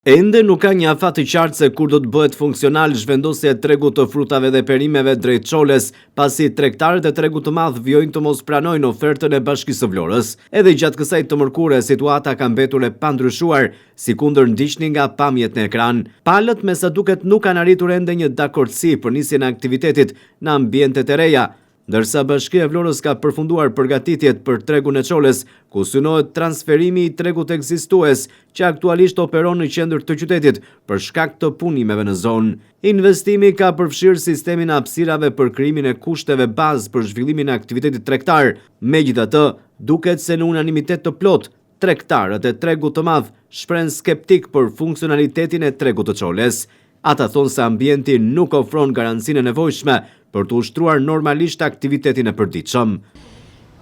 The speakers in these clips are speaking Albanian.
Ende nuk ka një afat i qartë se kur do të bëhet funksional zhvendosja e tregut të frutave dhe perimeve drejt Çoles, pasi tregtarët e tregut të madh vjojnë të mos pranojnë ofertën e Bashkisë së Vlorës. Edhe gjatë kësaj të mërkure, situata ka mbetur e pandryshuar, sikundër ndiqni nga pamjet në ekran. Palët me sa duket nuk kanë arritur ende një dakordsi për nisjen e aktivitetit në ambientet e reja, ndërsa Bashkia e Vlorës ka përfunduar përgatitjet për tregun e Çoles, ku synohet transferimi i tregut ekzistues që aktualisht operon në qendër të qytetit për shkak të punimeve në zonë. Investimi ka përfshirë sistemin e hapësirave për krijimin e kushteve bazë për zhvillimin e aktivitetit tregtar. Megjithatë, duket se në unanimitet të plot, tregtarët e tregut të madh shprehen skeptik për funksionalitetin e tregut të Çoles. Ata thonë se ambienti nuk ofron garancinë e nevojshme për të ushtruar normalisht aktivitetin e përditshëm.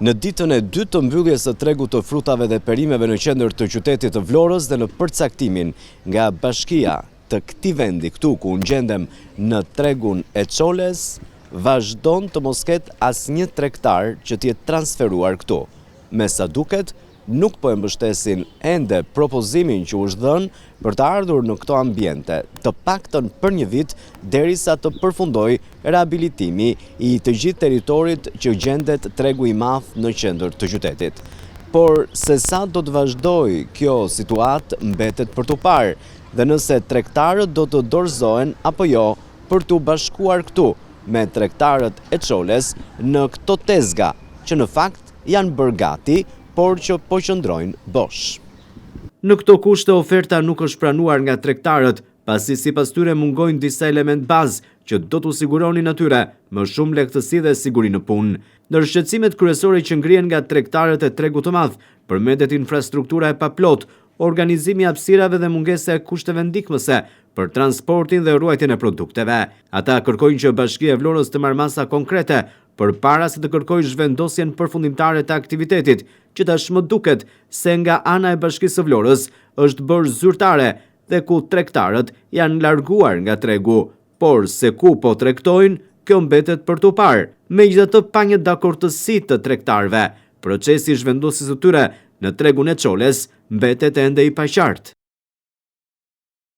Në ditën e dytë të mbylljes së tregut të frutave dhe perimeve në qendër të qytetit të Vlorës dhe në përcaktimin nga bashkia të këtij vendi këtu ku unë gjendem në tregun e Çoles, vazhdon të mos ketë asnjë tregtar që të jetë transferuar këtu. Me sa duket, nuk po e mbështesin ende propozimin që u është dhënë për të ardhur në këto ambiente, të paktën për një vit, derisa të përfundojë rehabilitimi i të gjithë territorit që gjendet tregu i madh në qendër të qytetit. Por se sa do të vazhdojë kjo situatë mbetet për t'u parë, dhe nëse tregtarët do të dorëzohen apo jo për t'u bashkuar këtu me tregtarët e Çoles në këto tezga, që në fakt janë bërë gati, por që po qëndrojnë bosh. Në këto kushte oferta nuk është pranuar nga tregtarët, pasi sipas tyre mungojnë disa element bazë që do t'u siguronin atyre më shumë lehtësi dhe siguri në punë. Ndër shqetësimet kryesore që ngrihen nga tregtarët e tregut të madh, përmendet infrastruktura e paplot, organizimi i hapësirave dhe mungesa e kushteve ndihmëse për transportin dhe ruajtjen e produkteve. Ata kërkojnë që Bashkia e Vlorës të marrë masa konkrete përpara se të kërkojë zhvendosjen përfundimtare të aktivitetit, që tashmë duket se nga ana e Bashkisë së Vlorës është bërë zyrtare dhe ku tregtarët janë larguar nga tregu, por se ku po tregtojnë, kjo mbetet për t'u parë. Megjithatë, pa një dakordësi të tregtarëve, procesi i zhvendosjes së tyre në tregun e Çoles mbetet ende i paqartë.